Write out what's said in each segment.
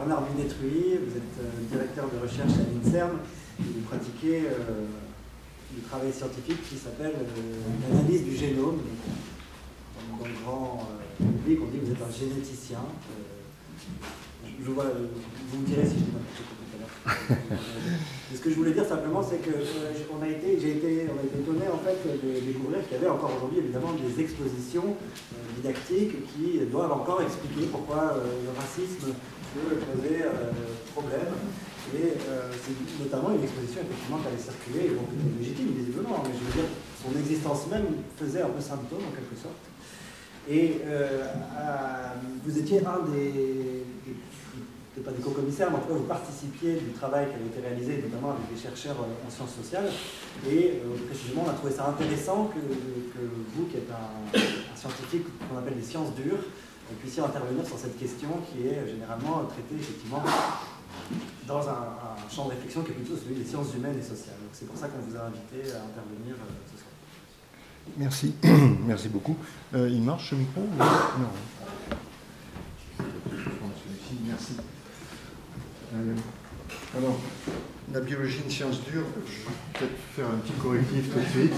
Bernard Binetruy, vous êtes directeur de recherche à l'INSERM et vous pratiquez du travail scientifique qui s'appelle l'analyse du génome. Dans le grand public, on dit que vous êtes un généticien. Je vois, vous me direz si je dis n'importe quoi tout à l'heure. Ce que je voulais dire simplement, c'est que on a été étonné en fait de découvrir qu'il y avait encore aujourd'hui évidemment des expositions didactiques qui doivent encore expliquer pourquoi le racisme peut poser problème. Et c'est notamment une exposition effectivement qui allait circuler, donc légitime visiblement, mais je veux dire son existence même faisait un peu symptôme en quelque sorte. Et vous étiez un pas des co-commissaires, mais en tout cas vous participiez du travail qui avait été réalisé notamment avec des chercheurs en sciences sociales. Et précisément, on a trouvé ça intéressant que vous, qui êtes un scientifique qu'on appelle des sciences dures, puissiez intervenir sur cette question qui est généralement traitée effectivement dans un champ de réflexion qui est plutôt celui des sciences humaines et sociales. Donc c'est pour ça qu'on vous a invité à intervenir ce soir. Merci, merci beaucoup. Il marche ce micro? Non. Je prends celui-ci, merci. Alors, la biologie, une science dure, je vais peut-être faire un petit correctif tout de suite.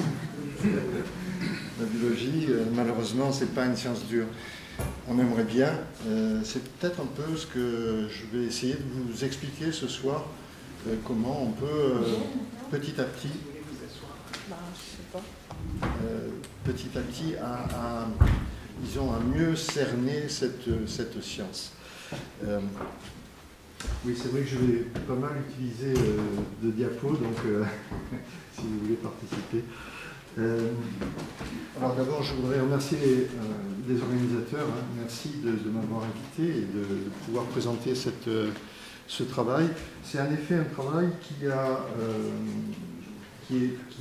La biologie, malheureusement, ce n'est pas une science dure. On aimerait bien. C'est peut-être un peu ce que je vais essayer de vous expliquer ce soir, comment on peut petit à petit, disons, à mieux cerner cette science. Oui, c'est vrai que je vais pas mal utiliser de diapos, donc si vous voulez participer. Alors d'abord, je voudrais remercier les organisateurs. Hein. Merci de m'avoir invité et de pouvoir présenter ce travail. C'est en effet un travail qui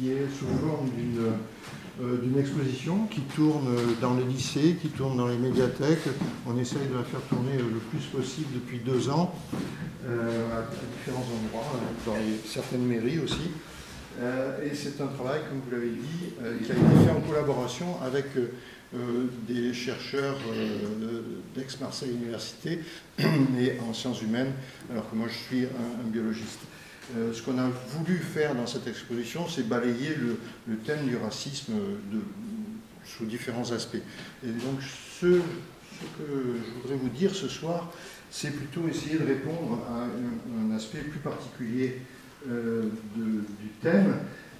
est sous forme d'une exposition qui tourne dans les lycées, qui tourne dans les médiathèques. On essaye de la faire tourner le plus possible depuis 2 ans, à différents endroits, dans certaines mairies aussi. Et c'est un travail, comme vous l'avez dit, qui a été fait en collaboration avec des chercheurs d'Aix-Marseille Université et en sciences humaines, alors que moi je suis un biologiste. Ce qu'on a voulu faire dans cette exposition, c'est balayer le thème du racisme sous différents aspects. Et donc, ce que je voudrais vous dire ce soir, c'est plutôt essayer de répondre à un aspect plus particulier du thème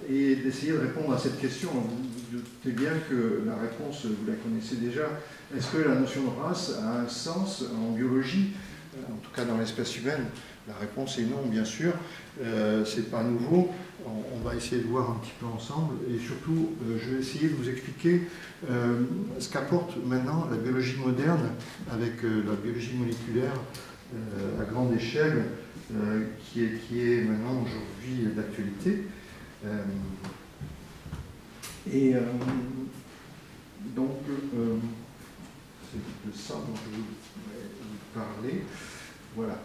et d'essayer de répondre à cette question. Vous doutez bien que la réponse, vous la connaissez déjà. Est-ce que la notion de race a un sens en biologie, en tout cas dans l'espèce humaine? La réponse est non, bien sûr. C'est pas nouveau. On va essayer de voir un petit peu ensemble. Et surtout, je vais essayer de vous expliquer ce qu'apporte maintenant la biologie moderne avec la biologie moléculaire à grande échelle, qui est maintenant aujourd'hui d'actualité. Donc, c'est de ça dont je voulais vous parler. Voilà.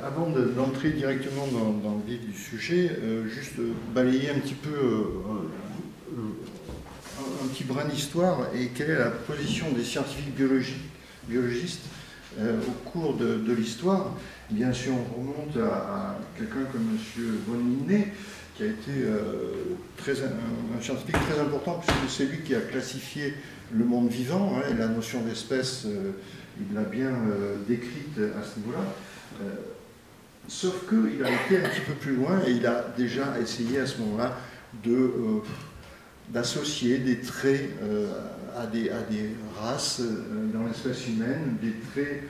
Avant d'entrer directement dans le vif du sujet, juste balayer un petit peu un petit brin d'histoire et quelle est la position des scientifiques biologistes au cours de l'histoire. Bien sûr, on remonte à quelqu'un comme M. von Linné, qui a été un scientifique très important, puisque c'est lui qui a classifié le monde vivant, hein, et la notion d'espèce, il l'a bien décrite à ce niveau-là. Sauf qu'il a été un petit peu plus loin et il a déjà essayé à ce moment-là d'associer des traits à des races dans l'espèce humaine, des traits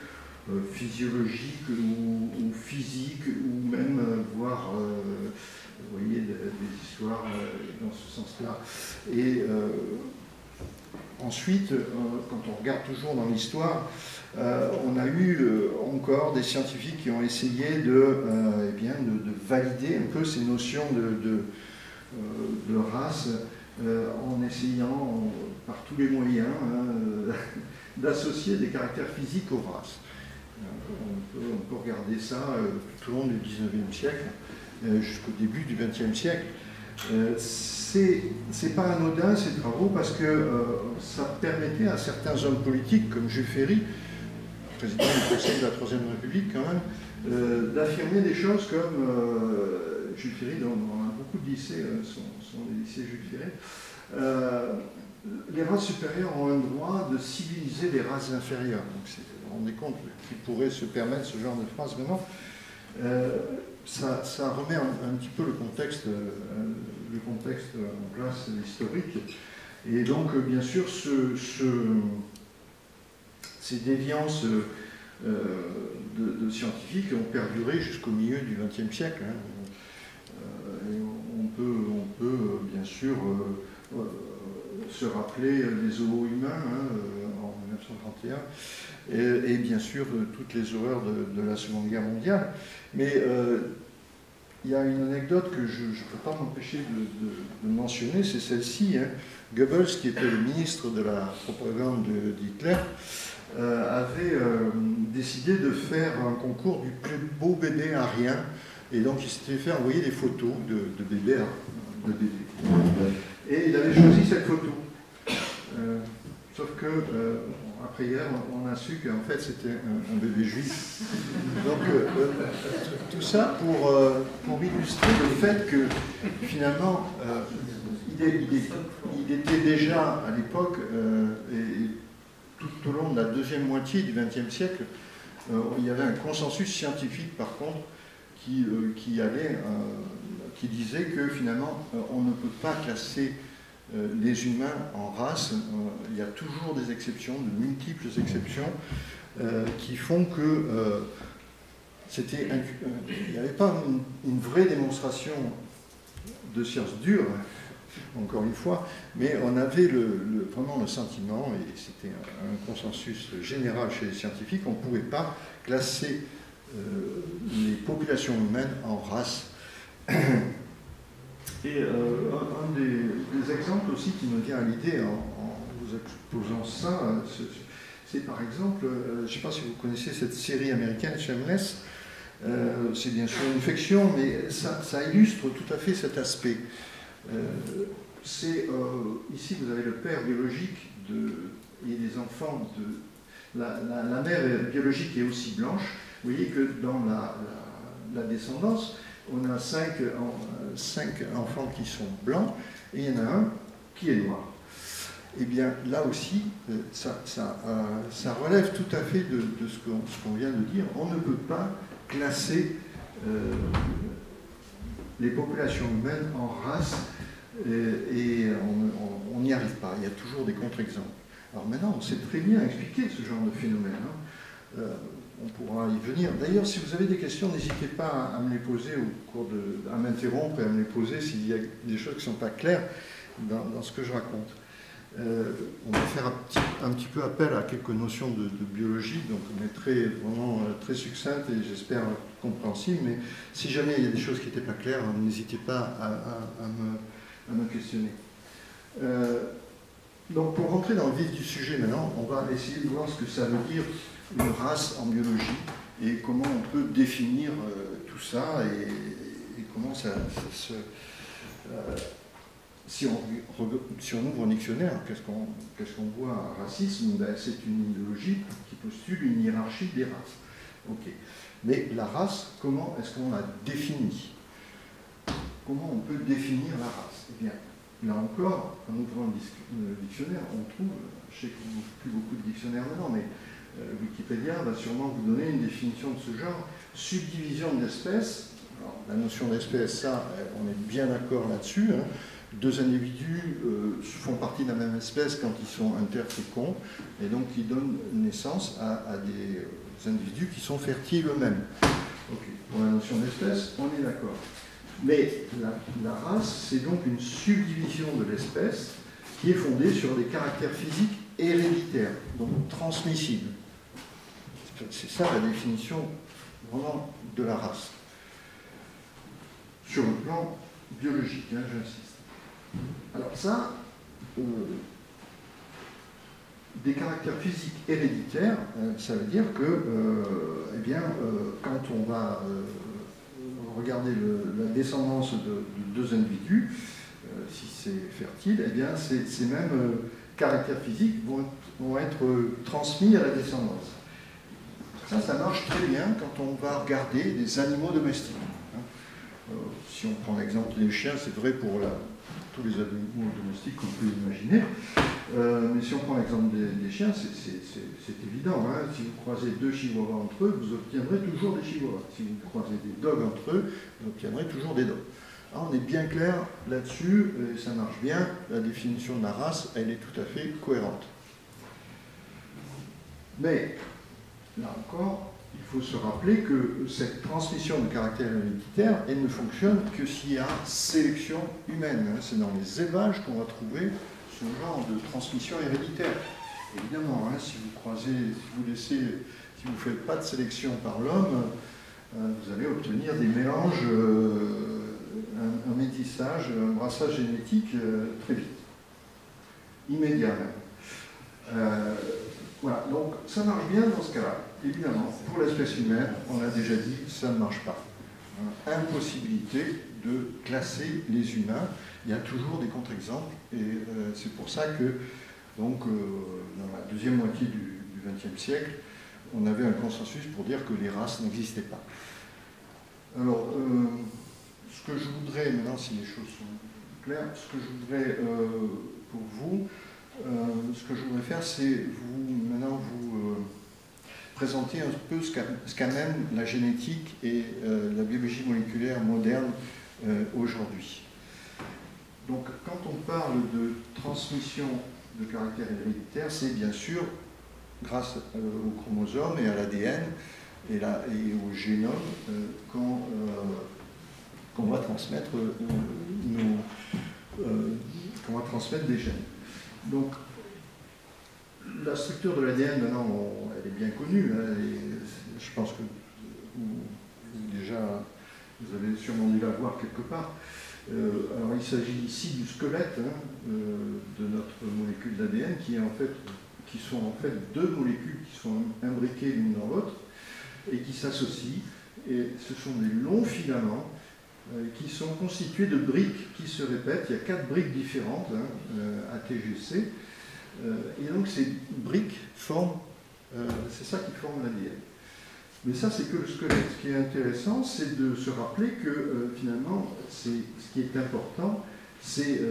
physiologiques ou physiques, ou même voire, vous voyez, des histoires dans ce sens-là. Et ensuite, quand on regarde toujours dans l'histoire, on a eu encore des scientifiques qui ont essayé de valider un peu ces notions de race en essayant par tous les moyens d'associer des caractères physiques aux races. On peut regarder ça tout au long du XIXe siècle jusqu'au début du XXe siècle. C'est pas anodin ces travaux parce que ça permettait à certains hommes politiques comme Jules Ferry, président du Conseil de la Troisième République quand même, d'affirmer des choses comme Jules Ferry, dans beaucoup de lycées, sont des lycées Jules Ferry, les races supérieures ont un droit de civiliser les races inférieures. Donc, vous vous rendez compte qu'ils pourraient se permettre ce genre de phrase vraiment. Ça remet un petit peu le contexte en place historique. Et donc, bien sûr, ces déviances de scientifiques ont perduré jusqu'au milieu du XXe siècle. Et on peut bien sûr se rappeler les zoos humains en 1931 et bien sûr toutes les horreurs de la Seconde Guerre mondiale. Mais il y a une anecdote que je ne peux pas m'empêcher de mentionner, c'est celle-ci. Goebbels, qui était le ministre de la propagande d'Hitler, avait décidé de faire un concours du plus beau bébé arien, et donc il s'était fait envoyer des photos de bébés. Et il avait choisi cette photo. Sauf que, après hier, on a su qu'en fait c'était un bébé juif. Donc, tout ça pour illustrer le fait que, finalement, il était déjà, à l'époque, et tout au long de la deuxième moitié du XXe siècle, il y avait un consensus scientifique, par contre, qui disait que, finalement, on ne peut pas classer les humains en race. Il y a toujours des exceptions, de multiples exceptions, qui font que il n'y avait pas une vraie démonstration de science dure, encore une fois, mais on avait vraiment le sentiment, et c'était un consensus général chez les scientifiques, on ne pouvait pas classer les populations humaines en race. Et un des exemples aussi qui me vient à l'idée en vous exposant ça, c'est par exemple, je ne sais pas si vous connaissez cette série américaine Shameless, c'est bien sûr une fiction, mais ça illustre tout à fait cet aspect. Ici vous avez le père biologique et les enfants de... La mère biologique est aussi blanche. Vous voyez que dans la descendance, on a 5 enfants qui sont blancs et il y en a un qui est noir. Eh bien, là aussi, ça relève tout à fait de ce qu'on vient de dire. On ne peut pas classer les populations humaines en race et on n'y arrive pas. Il y a toujours des contre-exemples. Alors maintenant, on sait très bien expliquer ce genre de phénomène. On pourra y venir. D'ailleurs, si vous avez des questions, n'hésitez pas à me les poser à m'interrompre et à me les poser s'il y a des choses qui ne sont pas claires dans ce que je raconte. On va faire un petit peu appel à quelques notions de biologie, donc on est vraiment très succincte et j'espère compréhensible, mais si jamais il y a des choses qui n'étaient pas claires, n'hésitez pas à me questionner. Donc pour rentrer dans le vif du sujet maintenant, on va essayer de voir ce que ça veut dire une race en biologie et comment on peut définir tout ça et comment ça se... Si on ouvre un dictionnaire, qu'est-ce qu'on voit? Racisme, ben, c'est une idéologie qui postule une hiérarchie des races. Okay. Mais la race, comment est-ce qu'on la définit? Comment on peut définir la race? Eh bien, là encore, en ouvrant un dictionnaire, on trouve, je sais qu'on n'ouvre plus beaucoup de dictionnaires maintenant, mais Wikipédia va sûrement vous donner une définition de ce genre. Subdivision d'espèces. La notion d'espèce, ça, on est bien d'accord là-dessus. Hein. Deux individus font partie de la même espèce quand ils sont interféconds, et donc ils donnent naissance à des individus qui sont fertiles eux-mêmes. Okay. Pour la notion d'espèce, on est d'accord. Mais la race, c'est donc une subdivision de l'espèce qui est fondée sur des caractères physiques héréditaires, donc transmissibles. C'est ça la définition vraiment de la race. Sur le plan biologique, hein, j'insiste. Alors ça, des caractères physiques héréditaires, ça veut dire que, quand on va regarder la descendance de deux individus, si c'est fertile, eh bien ces mêmes caractères physiques vont être transmis à la descendance. Ça marche très bien quand on va regarder des animaux domestiques. Si on prend l'exemple des chiens, c'est vrai pour tous les animaux domestiques qu'on peut imaginer. Mais si on prend l'exemple des chiens, c'est évident. Hein. Si vous croisez deux chihuahuas entre eux, vous obtiendrez toujours des chihuahuas. Si vous croisez des dogs entre eux, vous obtiendrez toujours des dogs. Alors, on est bien clair là-dessus, et ça marche bien. La définition de la race, elle est tout à fait cohérente. Mais, là encore, il faut se rappeler que cette transmission de caractère héréditaire, elle ne fonctionne que s'il y a sélection humaine. C'est dans les élevages qu'on va trouver ce genre de transmission héréditaire. Évidemment, si vous croisez, si vous ne faites pas de sélection par l'homme, vous allez obtenir des mélanges, un métissage, un brassage génétique très vite, immédiat même. Voilà, donc ça marche bien dans ce cas-là. Évidemment, pour l'espèce humaine, on a déjà dit, ça ne marche pas. Impossibilité de classer les humains. Il y a toujours des contre-exemples, et c'est pour ça que, donc, dans la deuxième moitié du XXe siècle, on avait un consensus pour dire que les races n'existaient pas. Alors, ce que je voudrais, maintenant si les choses sont claires, ce que je voudrais pour vous, ce que je voudrais faire, c'est vous présenter un peu ce qu'amène la génétique et la biologie moléculaire moderne aujourd'hui. Donc, quand on parle de transmission de caractère héréditaire, c'est bien sûr grâce aux chromosomes et à l'ADN et au génome qu'on va transmettre des gènes. Donc, la structure de l'ADN, maintenant, elle est bien connue. Hein, et je pense que déjà, vous avez sûrement dû la voir quelque part. Alors, il s'agit ici du squelette de notre molécule d'ADN, qui sont en fait deux molécules qui sont imbriquées l'une dans l'autre et qui s'associent. Et ce sont des longs filaments qui sont constitués de briques qui se répètent. Il y a 4 briques différentes, ATGC. Et donc ces briques forment, c'est ça qui forme l'ADN. Mais ça, c'est que le squelette. Ce qui est intéressant, c'est de se rappeler que finalement, ce qui est important, c'est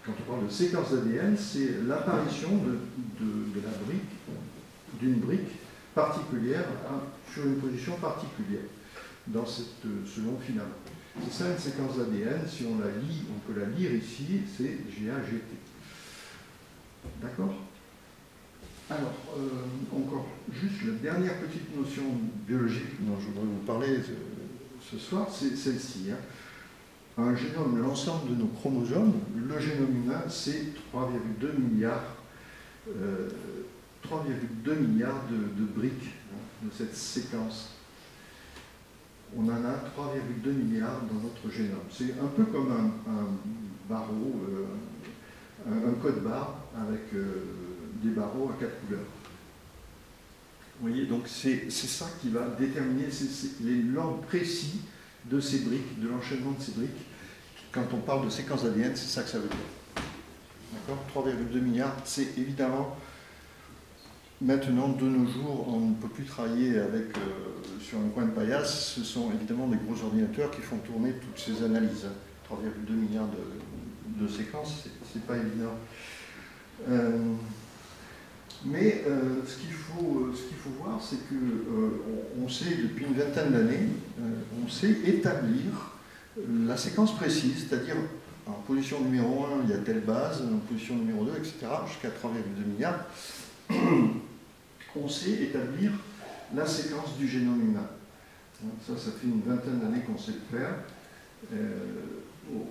quand on parle de séquence d'ADN, c'est l'apparition d'une brique particulière sur une position particulière dans ce long filament. C'est ça une séquence d'ADN. Si on la lit, on peut la lire ici, c'est GAGT. D'accord ? Alors, encore juste la dernière petite notion biologique dont je voudrais vous parler ce soir, c'est celle-ci. Un génome, l'ensemble de nos chromosomes, le génome humain, c'est 3,2 milliards de briques de cette séquence. On en a 3,2 milliards dans notre génome. C'est un peu comme un barreau, un code barre avec des barreaux à 4 couleurs. Vous voyez, donc c'est ça qui va déterminer l'ordre précis de ces briques, de l'enchaînement de ces briques. Quand on parle de séquence d'ADN, c'est ça que ça veut dire. D'accord ? 3,2 milliards, c'est évidemment, maintenant, de nos jours, on ne peut plus travailler sur un coin de paillasse. Ce sont évidemment des gros ordinateurs qui font tourner toutes ces analyses. 3,2 milliards de séquences, c'est pas évident. Mais ce qu'il faut voir, c'est qu'on sait, depuis une vingtaine d'années, on sait établir la séquence précise, c'est-à-dire en position numéro 1, il y a telle base, en position numéro 2, etc., jusqu'à 3,2 milliards, on sait établir la séquence du génome humain. Ça fait une vingtaine d'années qu'on sait le faire.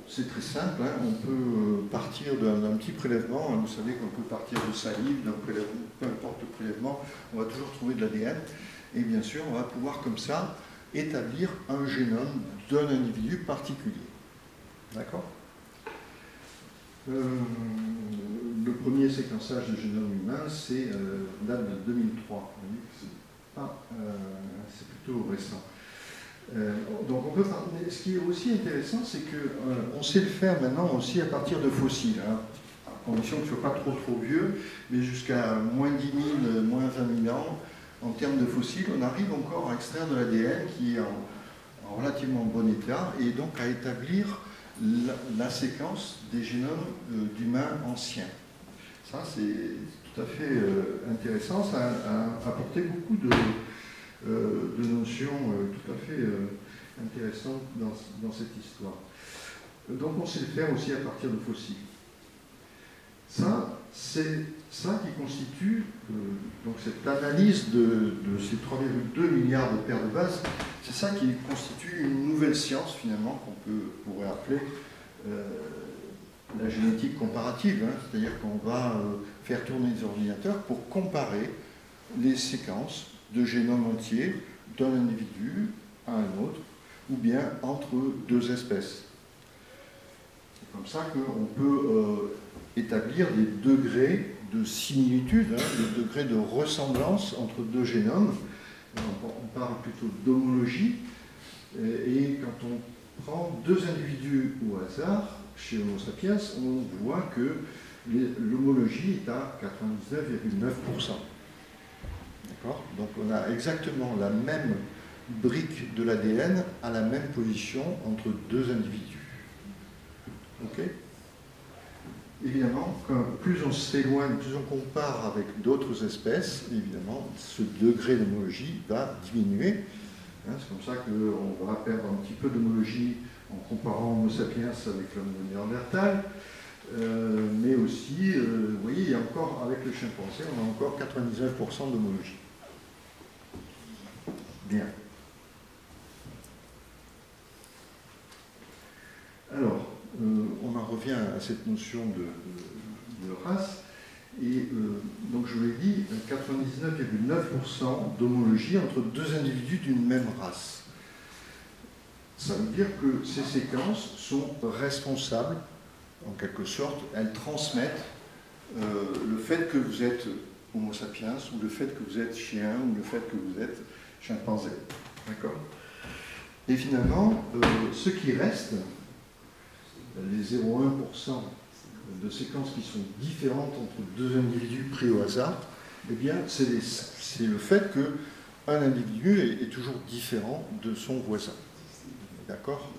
C'est très simple, on peut partir d'un petit prélèvement, vous savez qu'on peut partir de salive, d'un prélèvement, peu importe le prélèvement, on va toujours trouver de l'ADN, et bien sûr on va pouvoir comme ça établir un génome d'un individu particulier. D'accord ? Le premier séquençage de génome humain, date de 2003, c'est plutôt récent. Donc ce qui est aussi intéressant, c'est qu'on sait le faire maintenant aussi à partir de fossiles. condition qu'il ne soit pas trop vieux, mais jusqu'à moins 10 000, moins 20 000 ans, en termes de fossiles, on arrive encore à extraire de l'ADN qui est en relativement bon état, et donc à établir la séquence des génomes d'humains anciens. Ça, c'est tout à fait intéressant, ça a apporté beaucoup de notions tout à fait intéressantes dans cette histoire. Donc on sait le faire aussi à partir de fossiles. Ça, c'est ça qui constitue donc cette analyse de ces 3,2 milliards de paires de bases, c'est ça qui constitue une nouvelle science finalement qu'on pourrait appeler la génétique comparative, hein, c'est-à-dire qu'on va faire tourner des ordinateurs pour comparer les séquences de génomes entiers d'un individu à un autre, ou bien entre deux espèces. C'est comme ça qu'on peut établir des degrés de similitude, hein, des degrés de ressemblance entre deux génomes. On parle plutôt d'homologie, et quand on prend deux individus au hasard, chez Homo sapiens, on voit que l'homologie est à 99,9%. D'accord ? Donc on a exactement la même brique de l'ADN à la même position entre deux individus. Ok ? Évidemment, plus on s'éloigne, plus on compare avec d'autres espèces, évidemment, ce degré d'homologie va diminuer. Hein, c'est comme ça qu'on va perdre un petit peu d'homologie en comparant Homo sapiens avec l'homme de Néandertal. Mais aussi, vous voyez, il y a encore, avec le chimpanzé, on a encore 99% d'homologie. Bien. Alors, on en revient à cette notion de race, et donc je vous l'ai dit, 99,9% d'homologie entre deux individus d'une même race. Ça veut dire que ces séquences sont responsables, en quelque sorte, elles transmettent le fait que vous êtes Homo sapiens, ou le fait que vous êtes chien, ou le fait que vous êtes chimpanzé. D'accord ? Et finalement, ce qui reste, les 0,1% de séquences qui sont différentes entre deux individus pris au hasard, eh bien, c'est le fait qu'un individu est toujours différent de son voisin. D'accord ?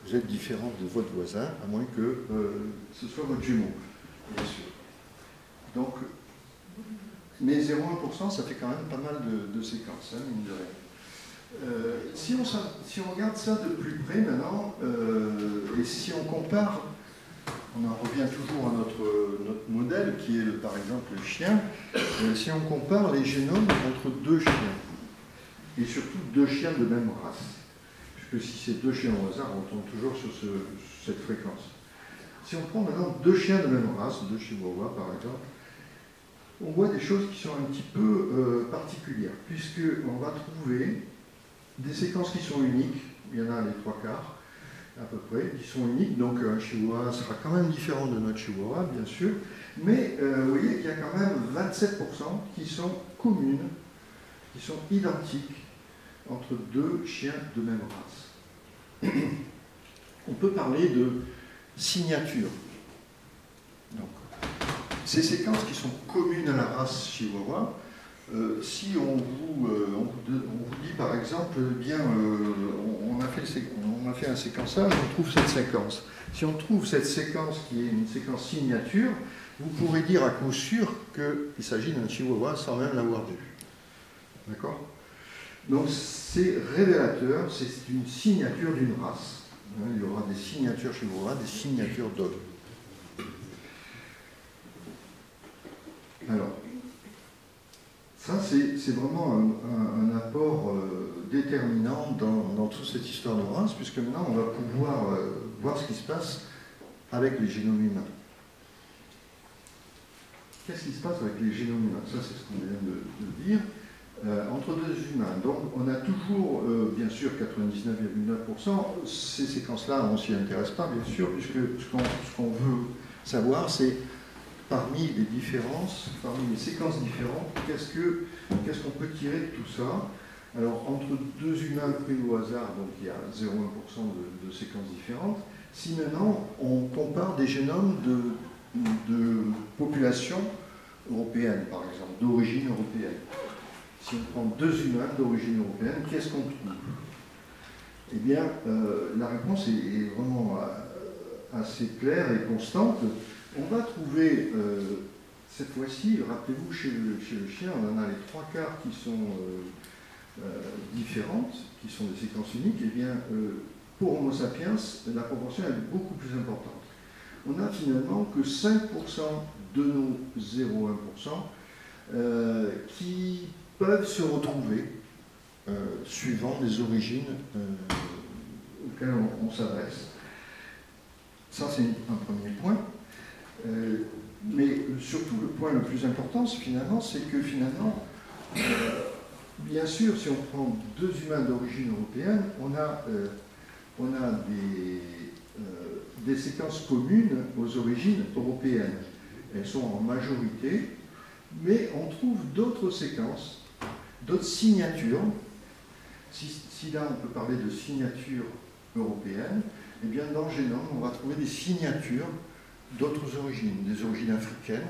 Vous êtes différent de votre voisin, à moins que ce soit votre jumeau, bien sûr. Donc, mais 0,1%, ça fait quand même pas mal de séquences, hein, mine de rien. Si on regarde ça de plus près maintenant, et si on compare, on en revient toujours à notre modèle, qui est par exemple le chien, si on compare les génomes entre deux chiens, et surtout deux chiens de même race, puisque si c'est deux chiens au hasard, on tombe toujours sur cette fréquence. Si on prend maintenant deux chiens de même race, deux chihuahuas par exemple, on voit des choses qui sont un petit peu particulières, puisqu'on va trouver des séquences qui sont uniques, il y en a les 3/4 à peu près, qui sont uniques, donc un chihuahua sera quand même différent de notre chihuahua, bien sûr, mais vous voyez qu'il y a quand même 27% qui sont communes, qui sont identiques entre deux chiens de même race. On peut parler de signature. Donc, ces séquences qui sont communes à la race chihuahua, si on vous dit par exemple, bien, on a fait un séquençage, on trouve cette séquence. Si on trouve cette séquence qui est une séquence signature, vous pourrez dire à coup sûr qu'il s'agit d'un chihuahua sans même l'avoir vu. D'accord ? Donc c'est révélateur, c'est une signature d'une race. Il y aura des signatures chihuahua, des signatures d'hommes. Alors, ça, c'est vraiment un apport déterminant dans toute cette histoire de race, puisque maintenant, on va pouvoir voir ce qui se passe avec les génomes humains. Qu'est-ce qui se passe avec les génomes humains? Ça, c'est ce qu'on vient de dire. Entre deux humains, donc on a toujours, bien sûr, 99,9%. Ces séquences-là, on ne s'y intéresse pas, bien sûr, puisque ce qu'on veut savoir, c'est parmi les différences, parmi les séquences différentes, qu'est-ce qu'on peut tirer de tout ça? Alors, entre deux humains pris au hasard, donc il y a 0,1% de séquences différentes. Si maintenant, on compare des génomes de population européenne, par exemple, d'origine européenne. Si on prend 2 humains d'origine européenne, qu'est-ce qu'on trouve? Eh bien, la réponse est vraiment assez claire et constante. On va trouver, cette fois-ci, rappelez-vous, chez le chien, on en a les 3/4 qui sont différentes, qui sont des séquences uniques. Eh bien, pour Homo sapiens, la proportion est beaucoup plus importante. On n'a finalement que 5% de nos 0,1% qui peuvent se retrouver suivant les origines auxquelles on s'adresse. Ça, c'est un premier point. Mais surtout, le point le plus important, finalement, c'est que finalement, bien sûr, si on prend 2 humains d'origine européenne, on a des séquences communes aux origines européennes. Elles sont en majorité, mais on trouve d'autres séquences, d'autres signatures. Si là on peut parler de signatures européennes, eh bien dans le génome, on va trouver des signatures d'autres origines, des origines africaines.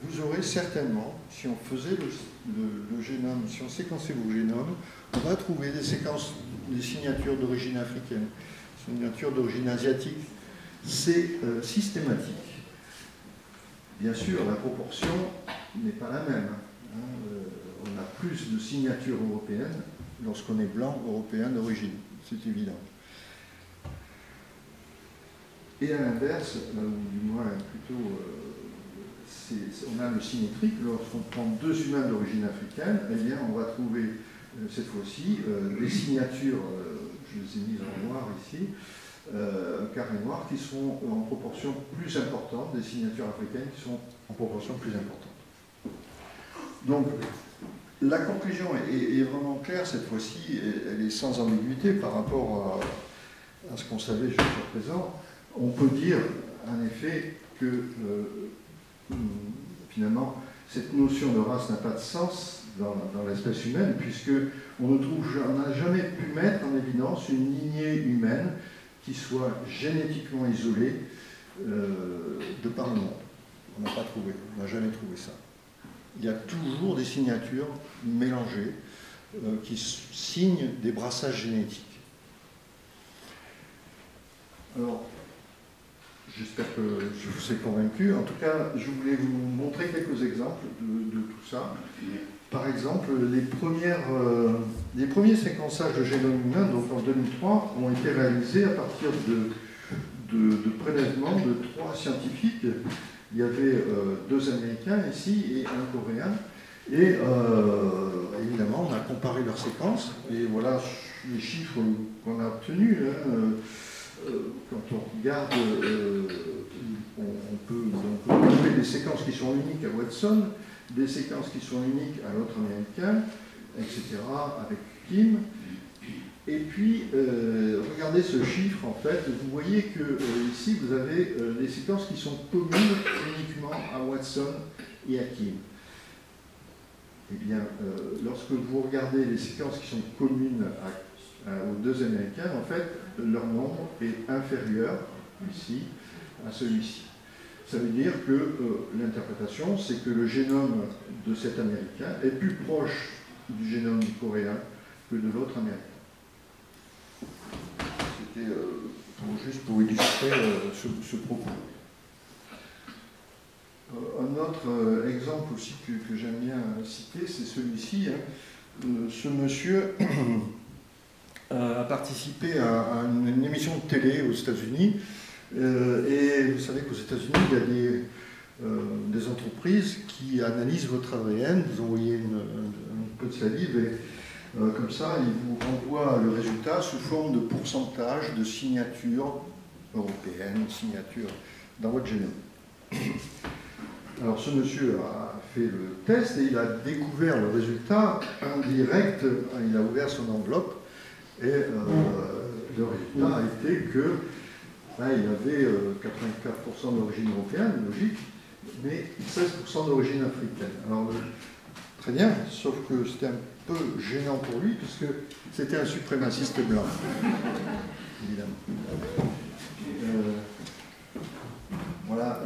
Vous aurez certainement, si on faisait le génome, si on séquençait vos génomes, on va trouver des séquences, des signatures d'origine africaine, signatures d'origine asiatique. C'est systématique. Bien sûr, la proportion n'est pas la même. On a plus de signatures européennes lorsqu'on est blanc européen d'origine, c'est évident. Et à l'inverse, ou du moins plutôt, on a le symétrique. Lorsqu'on prend 2 humains d'origine africaine, eh bien, on va trouver cette fois-ci des signatures, je les ai mises en noir ici, carré noir, qui sont en proportion plus importante, des signatures africaines qui sont en proportion plus importante. Donc, la conclusion est vraiment claire cette fois-ci, elle est sans ambiguïté par rapport à ce qu'on savait jusqu'à présent. On peut dire, en effet, que finalement, cette notion de race n'a pas de sens dans l'espèce humaine, puisqu'on n'a jamais pu mettre en évidence une lignée humaine qui soit génétiquement isolée de par le monde. On n'a pas trouvé, on n'a jamais trouvé ça. Il y a toujours des signatures mélangées qui signent des brassages génétiques. Alors, j'espère que je vous ai convaincu. En tout cas, je voulais vous montrer quelques exemples de tout ça. Par exemple, les premiers séquençages de génome humain, donc en 2003, ont été réalisés à partir de prélèvements de 3 scientifiques. Il y avait 2 Américains ici et 1 Coréen. Et évidemment, on a comparé leurs séquences. Et voilà les chiffres qu'on a obtenus. Quand on regarde, on peut trouver des séquences qui sont uniques à Watson, des séquences qui sont uniques à l'autre américain, etc., avec Kim. Et puis, regardez ce chiffre, en fait, vous voyez que ici, vous avez des séquences qui sont communes uniquement à Watson et à Kim. Eh bien, lorsque vous regardez les séquences qui sont communes aux 2 Américains, en fait, leur nombre est inférieur, ici, à celui-ci. Ça veut dire que l'interprétation, c'est que le génome de cet Américain est plus proche du génome du Coréen que de l'autre Américain. C'était juste pour illustrer ce propos. Un autre exemple aussi que j'aime bien citer, c'est celui-ci. Ce monsieur a participé à une émission de télé aux États-Unis. Et vous savez qu'aux États-Unis, il y a des entreprises qui analysent votre ADN. Vous envoyez un peu de salive et comme ça, ils vous renvoient le résultat sous forme de pourcentage de signatures européennes, signatures dans votre génome. Alors ce monsieur a fait le test et il a découvert le résultat en direct. Il a ouvert son enveloppe et le résultat a été que là, il avait 84% d'origine européenne, logique, mais 16% d'origine africaine. Alors, très bien, sauf que c'était un peu gênant pour lui, puisque c'était un suprémaciste blanc, évidemment. Voilà.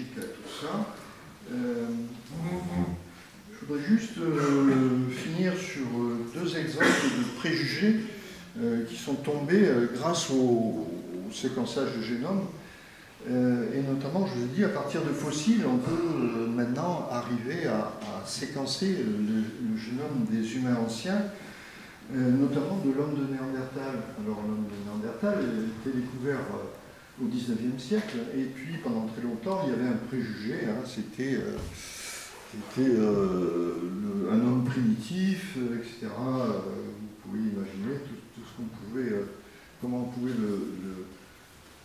biologique à tout ça. Je voudrais juste finir sur deux exemples de préjugés qui sont tombés grâce au séquençage du génome. Et notamment, je vous ai dit, à partir de fossiles, on peut maintenant arriver à séquencer le génome des humains anciens, notamment de l'homme de Néandertal. Alors l'homme de Néandertal a été découvert au XIXe siècle, et puis pendant très longtemps, il y avait un préjugé, hein, c'était un homme primitif, etc. Vous pouvez imaginer tout ce qu'on pouvait, comment on pouvait le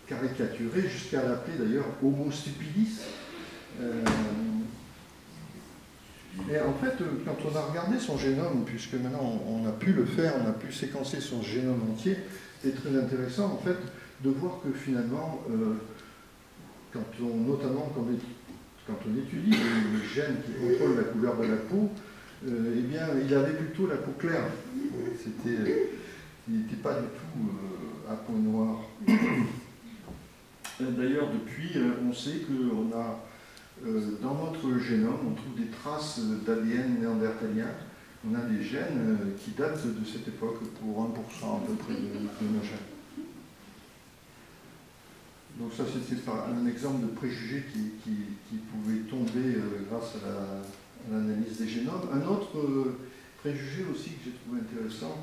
caricaturer, jusqu'à l'appeler d'ailleurs Homo stupidis. Et en fait, quand on a regardé son génome, puisque maintenant on a pu le faire, on a pu séquencer son génome entier, c'est très intéressant en fait de voir que finalement, notamment quand on étudie les gènes qui contrôlent la couleur de la peau, eh bien, il avait plutôt la peau claire. Il n'était pas du tout à peau noire. D'ailleurs, depuis, on sait qu'on a, dans notre génome, on trouve des traces d'ADN néandertalien. On a des gènes qui datent de cette époque, pour 1% à peu près de nos gènes. Donc ça, c'était un exemple de préjugé qui pouvait tomber grâce à l'analyse des génomes. Un autre préjugé aussi que j'ai trouvé intéressant,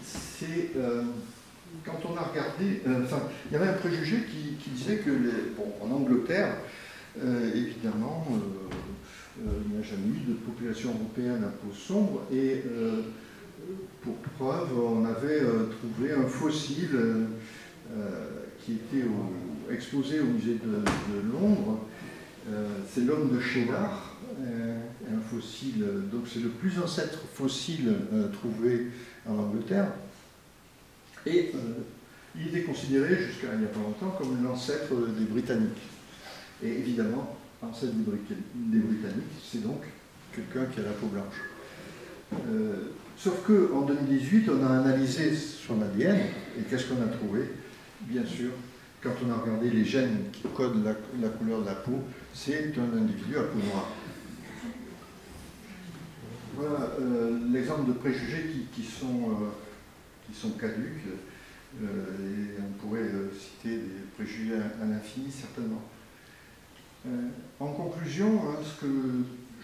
c'est quand on a regardé... il y avait un préjugé qui disait que, en Angleterre, évidemment, il n'y a jamais eu de population européenne à peau sombre, et pour preuve, on avait trouvé un fossile qui était exposé au musée de Londres. C'est l'homme de Shelar, un fossile, donc c'est le plus ancêtre fossile trouvé en Angleterre. Et il était considéré jusqu'à il n'y a pas longtemps comme l'ancêtre des Britanniques. Et évidemment, l'ancêtre des Britanniques, c'est donc quelqu'un qui a la peau blanche. Sauf qu'en 2018, on a analysé son ADN, et qu'est-ce qu'on a trouvé? Bien sûr, quand on a regardé les gènes qui codent la couleur de la peau, c'est un individu à peau noire. Voilà l'exemple de préjugés qui sont caduques. Et on pourrait citer des préjugés à l'infini, certainement. En conclusion, ce que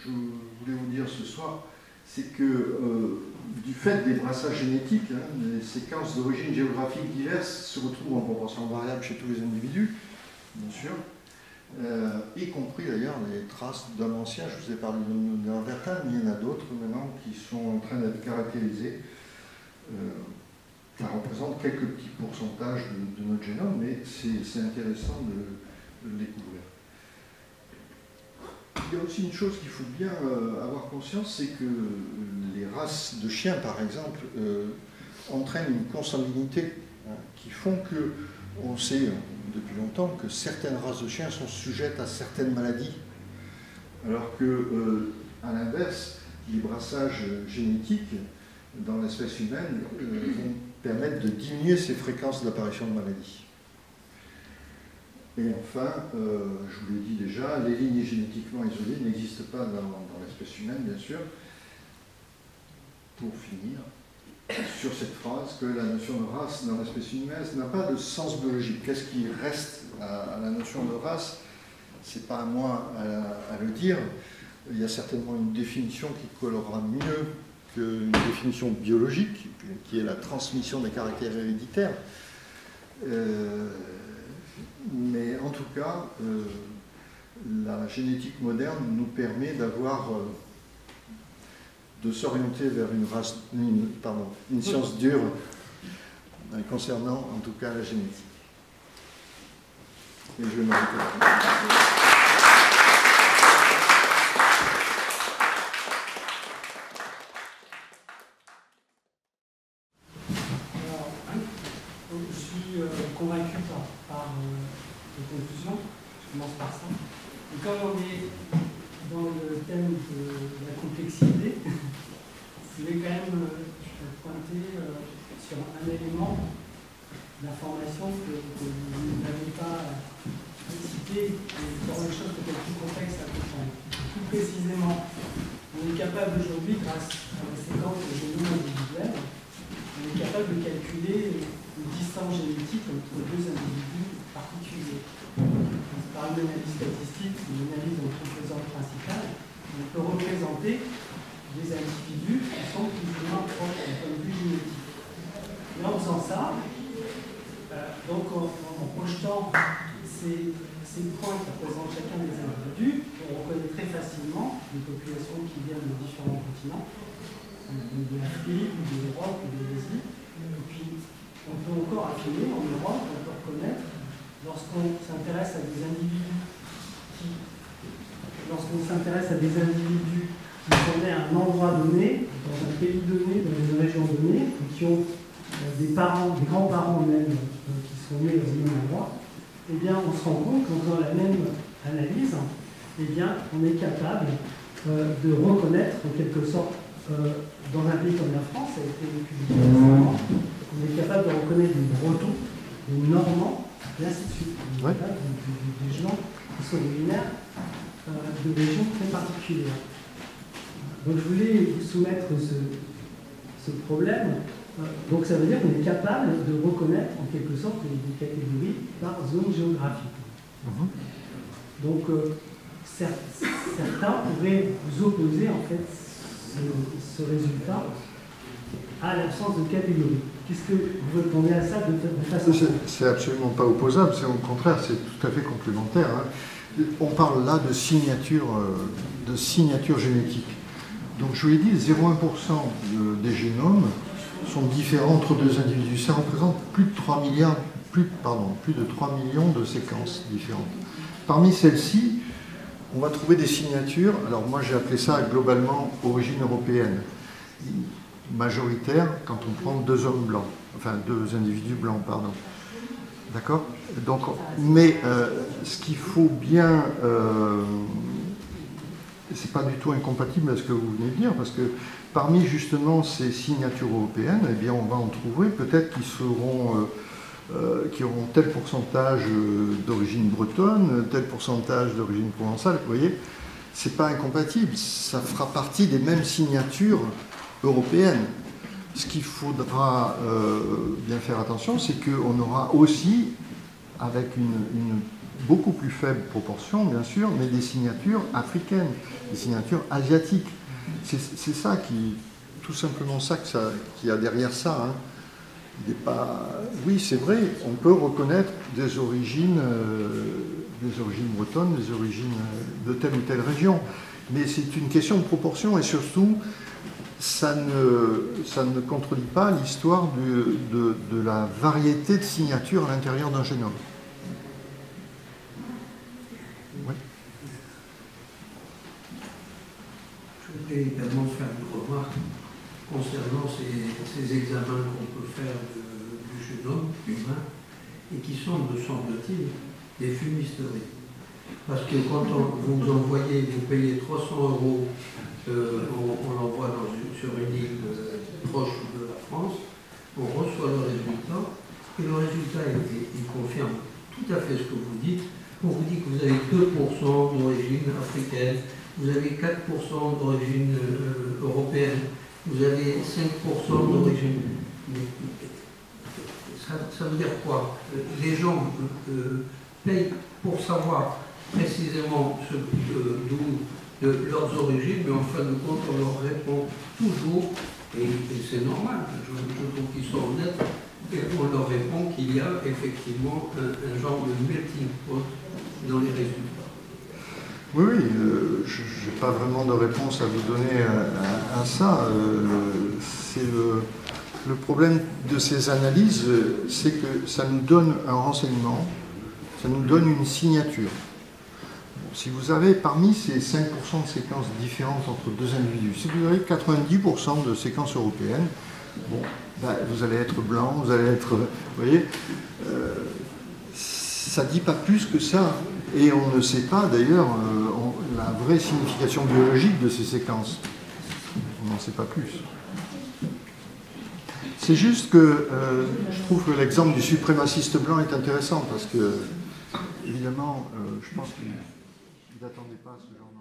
je voulais vous dire ce soir, c'est que du fait des brassages génétiques, les séquences d'origine géographique diverses se retrouvent en proportion variable chez tous les individus, bien sûr, y compris d'ailleurs les traces d'hommes anciens. Je vous ai parlé de Néandertal, mais il y en a d'autres maintenant qui sont en train d'être caractérisés. Ça représente quelques petits pourcentages de notre génome, mais c'est intéressant de le découvrir. Il y a aussi une chose qu'il faut bien avoir conscience, c'est que les races de chiens, par exemple, entraînent une consanguinité qui font que, on sait depuis longtemps que certaines races de chiens sont sujettes à certaines maladies, alors que, à l'inverse, les brassages génétiques dans l'espèce humaine vont permettre de diminuer ces fréquences d'apparition de maladies. Et enfin, je vous l'ai dit déjà, les lignées génétiquement isolées n'existent pas dans l'espèce humaine, bien sûr. Pour finir, sur cette phrase, que la notion de race dans l'espèce humaine n'a pas de sens biologique. Qu'est-ce qui reste à la notion de race? C'est pas à moi à le dire. Il y a certainement une définition qui collera mieux qu'une définition biologique, qui est la transmission des caractères héréditaires. Mais en tout cas, la génétique moderne nous permet de s'orienter vers une science dure concernant en tout cas la génétique. Et je vais m'arrêter là. Je suis convaincu par les conclusions, je commence par ça. Et comme on est dans le thème de la complexité, je voulais quand même pointer sur un élément d'information que vous n'avez pas citer et rendre les choses peut-être plus complexes à comprendre. Plus précisément, on est capable aujourd'hui, grâce à la séquence de génome individuel, on est capable de calculer une distance génétique entre deux individus particuliers. Par une analyse statistique, une analyse en composante principale, on peut représenter des individus qui sont plus ou moins proches d'un point de vue génétique. Et en faisant ça, donc en projetant ces points qui représentent chacun des individus, on reconnaît très facilement les populations qui viennent de différents continents, de l'Afrique, de l'Europe, de l'Asie. Et puis, on peut encore affiner en Europe, on peut reconnaître, lorsqu'on s'intéresse à des individus qui sont nés à un endroit donné, dans un pays donné, dans une région donnée, et qui ont des grands-parents même qui sont nés au même endroit, eh bien, on se rend compte qu'en faisant la même analyse, eh bien, on est capable de reconnaître, en quelque sorte, dans un pays comme la France, ça a été publié récemment, on est capable de reconnaître des Bretons, des Normands, et ainsi de suite. On est capable des gens qui sont originaires de régions très particulières. Donc, je voulais vous soumettre ce problème. Donc ça veut dire qu'on est capable de reconnaître en quelque sorte des catégories par zone géographique. Donc certains pourraient vous opposer en fait ce résultat à l'absence de catégorie. Qu'est-ce que vous répondez à ça de façon... C'est absolument pas opposable, c'est au contraire, c'est tout à fait complémentaire. Hein. On parle là de signature génétique. Donc je vous l'ai dit, 0,1% des génomes sont différents entre deux individus. Ça représente plus de 3 millions de séquences différentes. Parmi celles-ci, on va trouver des signatures. Alors moi j'ai appelé ça globalement origine européenne. Majoritaire quand on prend deux hommes blancs, enfin deux individus blancs, pardon. D'accord ? Donc, mais ce qu'il faut bien... c'est pas du tout incompatible à ce que vous venez de dire, parce que parmi justement ces signatures européennes, eh bien, on va en trouver peut-être qui auront tel pourcentage d'origine bretonne, tel pourcentage d'origine provençale. Vous voyez, c'est pas incompatible. Ça fera partie des mêmes signatures européennes. Ce qu'il faudra bien faire attention, c'est qu'on aura aussi, avec une beaucoup plus faible proportion, bien sûr, mais des signatures africaines, des signatures asiatiques. C'est ça qui, tout simplement ça qu'il y a derrière ça. Hein. Il n'est pas... Oui, c'est vrai, on peut reconnaître des origines bretonnes, des origines de telle ou telle région, mais c'est une question de proportion et surtout, ça ne contredit pas l'histoire de la variété de signatures à l'intérieur d'un génome. Oui. Je voudrais également faire une remarque concernant ces examens qu'on peut faire du génome humain et qui sont, me semble-t-il, des fumisteries. Parce que quand vous envoyez, vous payez 300 €, on l'envoie sur une île proche de la France, on reçoit le résultat, et le résultat il confirme tout à fait ce que vous dites. On vous dit que vous avez 2% d'origine africaine, vous avez 4% d'origine européenne, vous avez 5% d'origine. Ça veut dire quoi? Les gens payent pour savoir précisément d'où leurs origines, mais en fin de compte, on leur répond toujours, et c'est normal, je trouve qu'ils sont honnêtes, et on leur répond qu'il y a effectivement un genre de melting pot dans les résultats. Oui, je n'ai pas vraiment de réponse à vous donner à ça. C'est le problème de ces analyses, c'est que ça nous donne un renseignement, ça nous donne une signature. Si vous avez parmi ces 5% de séquences différentes entre deux individus, si vous avez 90% de séquences européennes, bon, ben, vous allez être blanc, vous allez être... Vous voyez, ça ne dit pas plus que ça. Et on ne sait pas d'ailleurs la vraie signification biologique de ces séquences. On n'en sait pas plus. C'est juste que je trouve que l'exemple du suprémaciste blanc est intéressant parce que Évidemment, je pense qu'ils n'attendaient pas ce genre